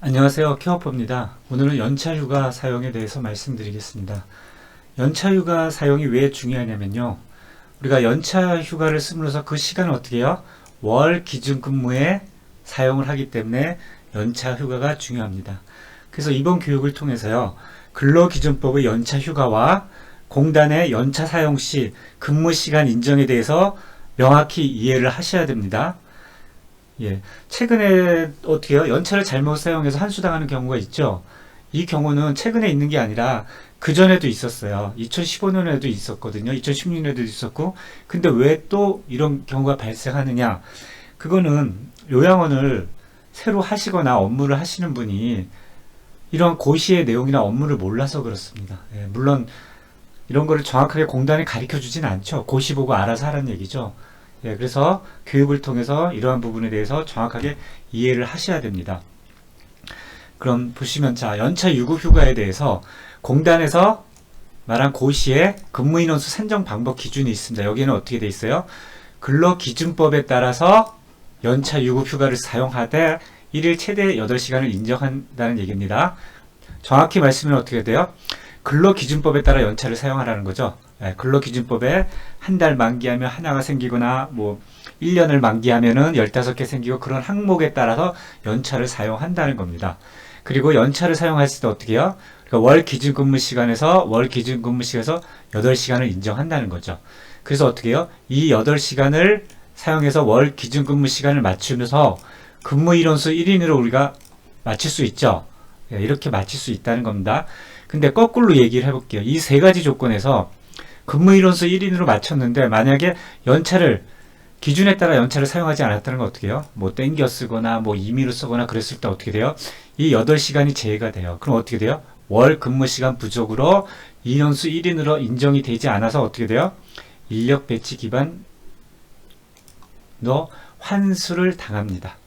안녕하세요. 케어퍼입니다. 오늘은 연차휴가 사용에 대해서 말씀드리겠습니다. 연차휴가 사용이 왜 중요하냐면요. 우리가 연차휴가를 씀으로써 그 시간을 어떻게 해요? 월 기준근무에 사용을 하기 때문에 연차휴가가 중요합니다. 그래서 이번 교육을 통해서요. 근로기준법의 연차휴가와 공단의 연차 사용 시 근무시간 인정에 대해서 명확히 이해를 하셔야 됩니다. 예, 최근에 어떻게 해요? 연차를 잘못 사용해서 한수당하는 경우가 있죠. 이 경우는 최근에 있는 게 아니라 그전에도 있었어요. 2015년에도 있었거든요. 2016년에도 있었고. 근데 왜 또 이런 경우가 발생하느냐? 그거는 요양원을 새로 하시거나 업무를 하시는 분이 이런 고시의 내용이나 업무를 몰라서 그렇습니다. 예, 물론 이런 거를 정확하게 공단이 가르쳐 주진 않죠. 고시 보고 알아서 하라는 얘기죠. 예, 그래서 교육을 통해서 이러한 부분에 대해서 정확하게 이해를 하셔야 됩니다. 그럼 보시면 자, 연차 유급 휴가에 대해서 공단에서 말한 고시에 근무인원수 산정 방법 기준이 있습니다. 여기는 어떻게 돼 있어요? 근로기준법에 따라서 연차 유급 휴가를 사용하되 1일 최대 8시간을 인정한다는 얘기입니다. 정확히 말씀은 어떻게 돼요? 근로기준법에 따라 연차를 사용하라는 거죠. 예, 근로기준법에 한 달 만기하면 하나가 생기거나 뭐 1년을 만기하면은 15개 생기고 그런 항목에 따라서 연차를 사용한다는 겁니다. 그리고 연차를 사용했을 때 어떻게 해요? 그러니까 월 기준 근무 시간에서 8시간을 인정한다는 거죠. 그래서 어떻게 해요? 이 8시간을 사용해서 월 기준 근무 시간을 맞추면서 근무 인원수 1인으로 우리가 맞출 수 있죠. 예, 이렇게 맞출 수 있다는 겁니다. 근데 거꾸로 얘기를 해볼게요. 이 세 가지 조건에서 근무 인원수 1인으로 맞췄는데 만약에 연차를 기준에 따라 연차를 사용하지 않았다는 건 어떻게 해요? 뭐 땡겨 쓰거나 뭐 임의로 쓰거나 그랬을 때 어떻게 돼요? 이 8시간이 제외가 돼요. 그럼 어떻게 돼요? 월 근무 시간 부족으로 인원수 1인으로 인정이 되지 않아서 어떻게 돼요? 인력 배치 기반으로 환수를 당합니다.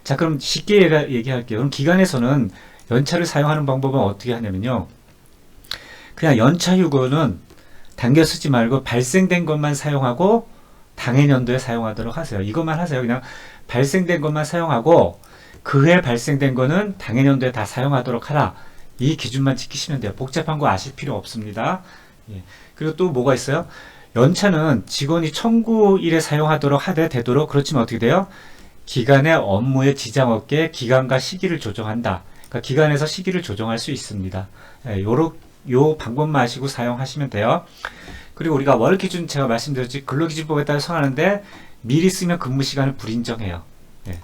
자, 그럼 쉽게 얘기할게요. 그럼 기관에서는 연차를 사용하는 방법은 어떻게 하냐면요. 그냥 연차 휴거는 당겨 쓰지 말고 발생된 것만 사용하고 당해년도에 사용하도록 하세요. 이것만 하세요. 그냥 발생된 것만 사용하고 그해 발생된 거는 당해년도에 다 사용하도록 하라. 이 기준만 지키시면 돼요. 복잡한 거 아실 필요 없습니다. 예. 그리고 또 뭐가 있어요? 연차는 직원이 청구일에 사용하도록 하되 되도록 그렇지만 어떻게 돼요? 기관의 업무에 지장 없게 기간과 시기를 조정한다. 그러니까 기관에서 시기를 조정할 수 있습니다. 예, 요 방법만 아시고 사용하시면 돼요. 그리고 우리가 월 기준 제가 말씀드렸지 근로기준법에 따라 정하는데 미리 쓰면 근무 시간을 불인정해요. 예.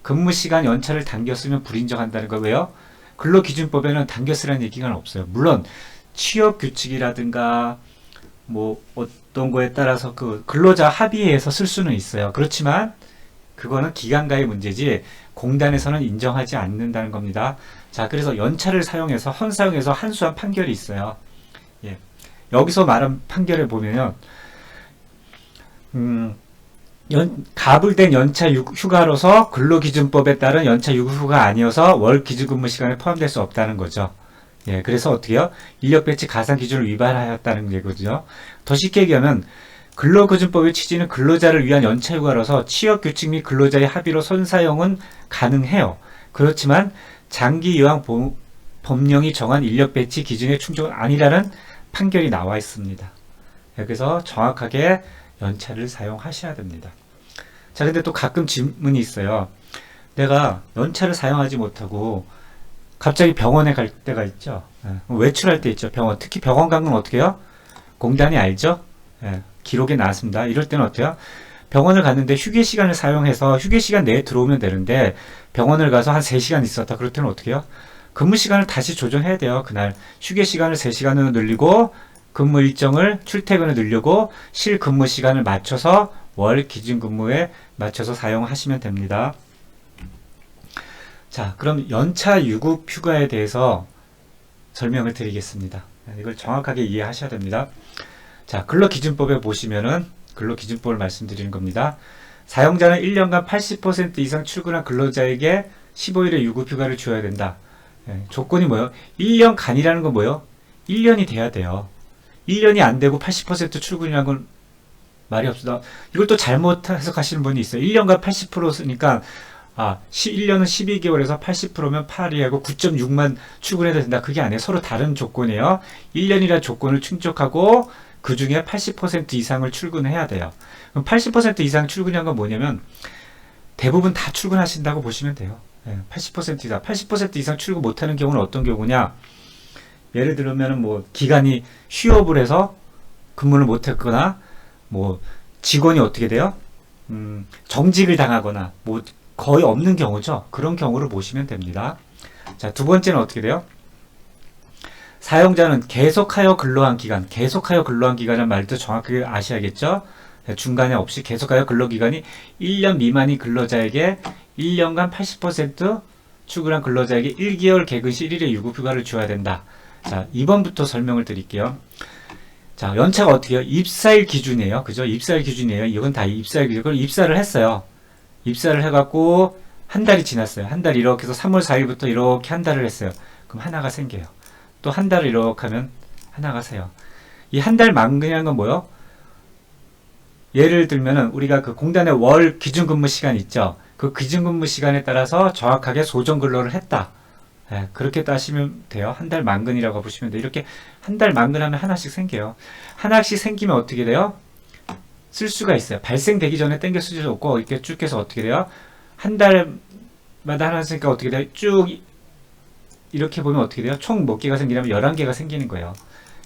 근무 시간 연차를 당겨 쓰면 불인정한다는 거 왜요? 근로기준법에는 당겨 쓰라는 얘기가 없어요. 물론 취업 규칙이라든가 뭐 어떤 거에 따라서 그 근로자 합의해서 쓸 수는 있어요. 그렇지만 그거는 기관과의 문제지 공단에서는 인정하지 않는다는 겁니다. 자, 그래서 연차를 사용해서 헌사용해서 한수한 판결이 있어요. 예. 여기서 말한 판결을 보면요. 가불된 연차 휴가로서 근로기준법에 따른 연차 유급휴가 아니어서 월 기준근무 시간에 포함될 수 없다는 거죠. 예, 그래서 어떻게 해요? 인력배치 가산 기준을 위반하였다는 얘기거든요. 더 쉽게 얘기하면 근로기준법의 취지는 근로자를 위한 연차휴가로서 취업규칙 및 근로자의 합의로 선사용은 가능해요. 그렇지만 장기요양 법령이 정한 인력배치 기준의 충족은 아니라는 판결이 나와 있습니다. 그래서 정확하게 연차를 사용하셔야 됩니다. 자, 근데 또 가끔 질문이 있어요. 내가 연차를 사용하지 못하고 갑자기 병원에 갈 때가 있죠. 외출할 때 있죠. 병원. 특히 병원 간 건 어떻게 해요? 공단이 알죠? 기록에 나왔습니다. 이럴 때는 어때요? 병원을 갔는데 휴게 시간을 사용해서 휴게 시간 내에 들어오면 되는데 병원을 가서 한 3시간 있었다. 그럴 때는 어떻게 해요? 근무 시간을 다시 조정해야 돼요. 그날 휴게 시간을 3시간으로 늘리고 근무 일정을 출퇴근을 늘리고 실 근무 시간을 맞춰서 월 기준 근무에 맞춰서 사용하시면 됩니다. 자, 그럼 연차 유급 휴가에 대해서 설명을 드리겠습니다. 이걸 정확하게 이해하셔야 됩니다. 자, 근로기준법에 보시면은 근로기준법을 말씀드리는 겁니다. 사용자는 1년간 80% 이상 출근한 근로자에게 15일의 유급휴가를 주어야 된다. 예, 조건이 뭐예요? 1년간이라는 건 뭐예요? 1년이 돼야 돼요. 1년이 안 되고 80% 출근이라는 건 말이 없다. 이걸 또 잘못 해석하시는 분이 있어요. 1년간 80%쓰니까 1년은 12개월에서 80%면 8이하고 9.6만 출근해도 된다. 그게 아니에요. 서로 다른 조건이에요. 1년이라는 조건을 충족하고 그 중에 80% 이상을 출근해야 돼요. 그럼 80% 이상 출근한 건 뭐냐면 대부분 다 출근하신다고 보시면 돼요. 80% 이상. 80% 이상 출근 못하는 경우는 어떤 경우냐? 예를 들면 뭐 기간이 휴업을 해서 근무를 못했거나 뭐 직원이 어떻게 돼요? 정직을 당하거나 뭐 거의 없는 경우죠. 그런 경우를 보시면 됩니다. 자, 두 번째는 어떻게 돼요? 사용자는 계속하여 근로한 기간, 계속하여 근로한 기간이라는 말도 정확하게 아셔야겠죠? 중간에 없이 계속하여 근로기간이 1년 미만인 근로자에게 1년간 80% 출근한 근로자에게 1개월 개근 시 1일의 유급휴가를 줘야 된다. 자, 2번부터 설명을 드릴게요. 자, 연차가 어떻게 해요? 입사일 기준이에요. 그죠? 입사일 기준이에요. 이건 다 입사일 기준. 그걸 입사를 했어요. 입사를 해갖고 한 달이 지났어요. 한 달 이렇게 해서 3월 4일부터 이렇게 한 달을 했어요. 그럼 하나가 생겨요. 또 한 달을 이렇게 하면 하나가 세요. 이 한 달 만근이라는 건 뭐예요? 예를 들면은 우리가 그 공단의 월 기준근무 시간 있죠. 그 기준근무 시간에 따라서 정확하게 소정 근로를 했다. 그렇게 따시면 돼요. 한 달 만근이라고 보시면 돼요. 이렇게 한 달 만근하면 하나씩 생겨요. 하나씩 생기면 어떻게 돼요? 쓸 수가 있어요. 발생되기 전에 땡겨 쓸 수 없고 이렇게 쭉 해서 어떻게 돼요? 한 달마다 하나 쓰니까 어떻게 돼요? 쭉 이렇게 보면 어떻게 돼요? 총 몇 개가 생기냐면 11개가 생기는 거예요.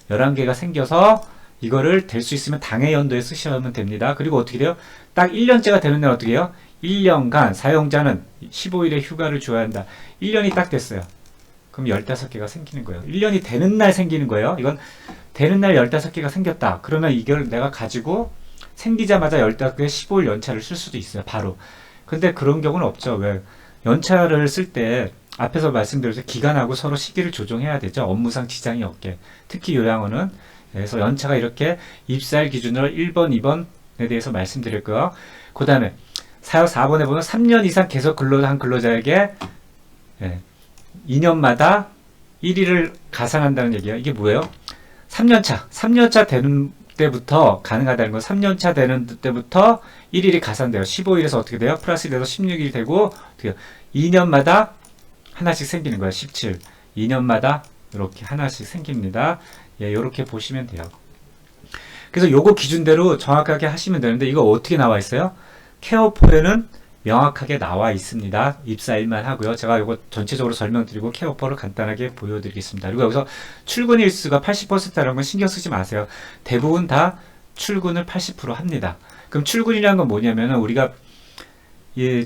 11개가 생겨서 이거를 될 수 있으면 당해 연도에 쓰시면 됩니다. 그리고 어떻게 돼요? 딱 1년째가 되는 날 어떻게 해요? 1년간 사용자는 15일의 휴가를 줘야 한다. 1년이 딱 됐어요. 그럼 15개가 생기는 거예요. 1년이 되는 날 생기는 거예요. 이건 되는 날 15개가 생겼다. 그러면 이걸 내가 가지고 생기자마자 15개 15일 연차를 쓸 수도 있어요. 바로. 근데 그런 경우는 없죠. 왜? 연차를 쓸 때 앞에서 말씀드렸죠. 기간하고 서로 시기를 조정해야 되죠. 업무상 지장이 없게. 특히 요양원은. 그래서 연차가 이렇게 입사일 기준으로 1번, 2번에 대해서 말씀드렸고요. 그 다음에 사역 4번에 보면 3년 이상 계속 근로한 근로자에게 2년마다 1일을 가산한다는 얘기예요. 이게 뭐예요? 3년차 되는 때부터 가능하다는 거. 3년차 되는 때부터 1일이 가산돼요. 15일에서 어떻게 돼요? 플러스 돼서 16일 되고 어떻게 2년마다 하나씩 생기는 거예요. 17. 2년마다 이렇게 하나씩 생깁니다. 이렇게 보시면 돼요. 그래서 요거 기준대로 정확하게 하시면 되는데 이거 어떻게 나와 있어요? 케어포에는 명확하게 나와 있습니다. 입사일만 하고요. 제가 이거 전체적으로 설명드리고 케어포를 간단하게 보여드리겠습니다. 그리고 여기서 출근 일수가 80%라는 건 신경 쓰지 마세요. 대부분 다 출근을 80% 합니다. 그럼 출근이라는 건 뭐냐면 우리가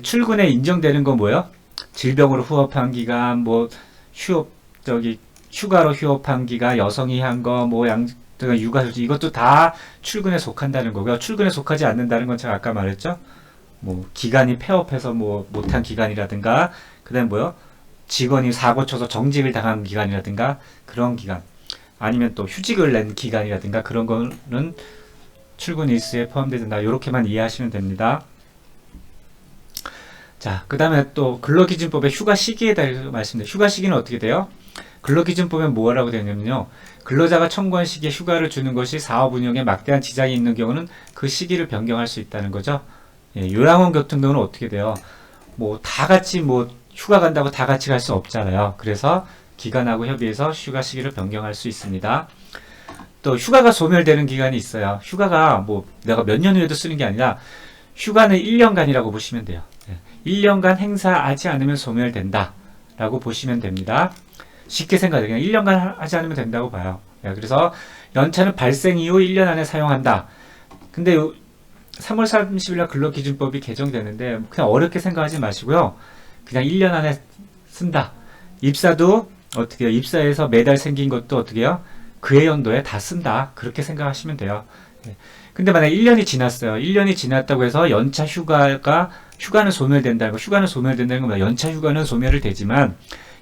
출근에 인정되는 건 뭐예요? 질병으로 휴업한 기간, 뭐 휴가로 휴업한 기간, 여성이 한 거, 뭐 육아 이것도 다 출근에 속한다는 거고요. 출근에 속하지 않는다는 건 제가 아까 말했죠. 뭐 기간이 폐업해서 뭐 못한 기간이라든가, 그다음 뭐요? 직원이 사고 쳐서 정직을 당한 기간이라든가 그런 기간, 아니면 또 휴직을 낸 기간이라든가 그런 거는 출근 일수에 포함되지 않는다. 이렇게만 이해하시면 됩니다. 자, 그 다음에 또 근로기준법의 휴가 시기에 대해서 말씀드려요. 휴가 시기는 어떻게 돼요? 근로기준법에 뭐라고 되냐면요. 근로자가 청구한 시기에 휴가를 주는 것이 사업 운영에 막대한 지장이 있는 경우는 그 시기를 변경할 수 있다는 거죠. 요양원 같은 경우는 어떻게 돼요? 뭐 다 같이 뭐 휴가 간다고 다 같이 갈 수 없잖아요. 그래서 기관하고 협의해서 휴가 시기를 변경할 수 있습니다. 또 휴가가 소멸되는 기간이 있어요. 휴가가 뭐 내가 몇 년 후에도 쓰는 게 아니라 휴가는 1년간이라고 보시면 돼요. 1년간 행사하지 않으면 소멸된다 라고 보시면 됩니다. 쉽게 생각해요. 그냥 1년간 하지 않으면 된다고 봐요. 그래서 연차는 발생 이후 1년 안에 사용한다. 근데 3월 30일 날 근로기준법이 개정되는데 그냥 어렵게 생각하지 마시고요. 그냥 1년 안에 쓴다. 입사도 어떻게 해요? 입사해서 매달 생긴 것도 어떻게 해요? 그해 연도에 다 쓴다. 그렇게 생각하시면 돼요. 근데 만약에 1년이 지났어요. 1년이 지났다고 해서 연차 휴가는 소멸된다는 거. 휴가는 소멸된다는 건 연차 휴가는 소멸이 되지만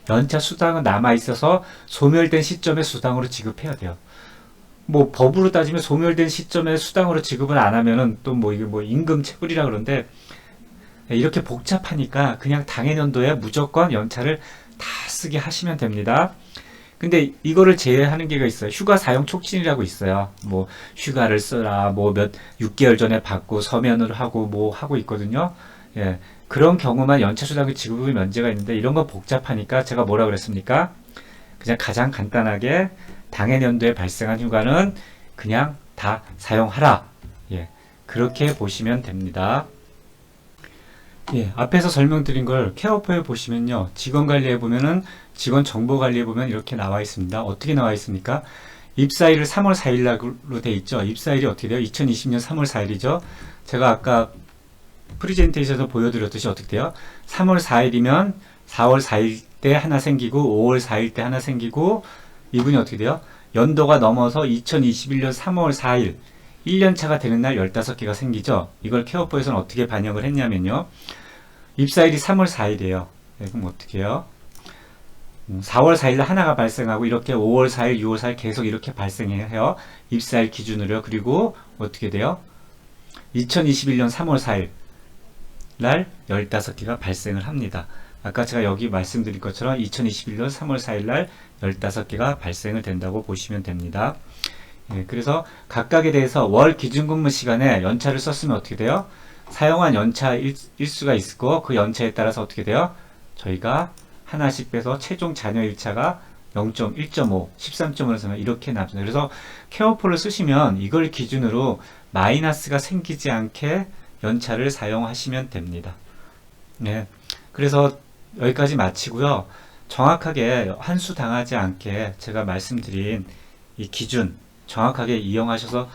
연차 수당은 남아있어서 소멸된 시점에 수당으로 지급해야 돼요. 뭐 법으로 따지면 소멸된 시점에 수당으로 지급을 안 하면은 또 뭐 이게 뭐 임금 체불이라 그러는데 이렇게 복잡하니까 그냥 당해년도에 무조건 연차를 다 쓰게 하시면 됩니다. 근데 이거를 제외하는 게가 있어요. 휴가 사용 촉진이라고 있어요. 뭐 휴가를 써라, 뭐 6개월 전에 받고 서면을 하고 뭐 하고 있거든요. 그런 경우만 연차수당금 지급의 면제가 있는데 이런 거 복잡하니까 제가 뭐라 그랬습니까? 그냥 가장 간단하게 당해 연도에 발생한 휴가는 그냥 다 사용하라. 예, 그렇게 보시면 됩니다. 예, 앞에서 설명드린 걸 케어포에 보시면요. 직원 관리에 보면은 직원 정보 관리에 보면 이렇게 나와 있습니다. 어떻게 나와 있습니까? 입사일을 3월 4일로 돼 있죠. 입사일이 어떻게 돼요? 2020년 3월 4일이죠. 제가 아까 프리젠테이션에서 보여드렸듯이 어떻게 돼요? 3월 4일이면 4월 4일 때 하나 생기고 5월 4일 때 하나 생기고 이분이 어떻게 돼요? 연도가 넘어서 2021년 3월 4일 1년차가 되는 날 15개가 생기죠. 이걸 케어포에서는 어떻게 반영을 했냐면요. 입사일이 3월 4일이에요. 네, 그럼 어떻게 해요? 4월 4일 하나가 발생하고 이렇게 5월 4일, 6월 4일 계속 이렇게 발생해요. 입사일 기준으로요. 그리고 어떻게 돼요? 2021년 3월 4일 날 15개가 발생을 합니다. 아까 제가 여기 말씀드린 것처럼 2021년 3월 4일 날 15개가 발생을 된다고 보시면 됩니다. 예, 그래서 각각에 대해서 월 기준근무 시간에 연차를 썼으면 어떻게 돼요? 사용한 연차 일수가 있고 그 연차에 따라서 어떻게 돼요? 저희가 하나씩 빼서 최종 잔여 일차가 0.1.5, 13.5를 쓰면 이렇게 나옵니다. 그래서 케어포를 쓰시면 이걸 기준으로 마이너스가 생기지 않게 연차를 사용하시면 됩니다. 네, 그래서 여기까지 마치고요. 정확하게 한수 당하지 않게 제가 말씀드린 이 기준 정확하게 이용하셔서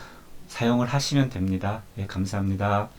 사용을 하시면 됩니다. 네, 감사합니다.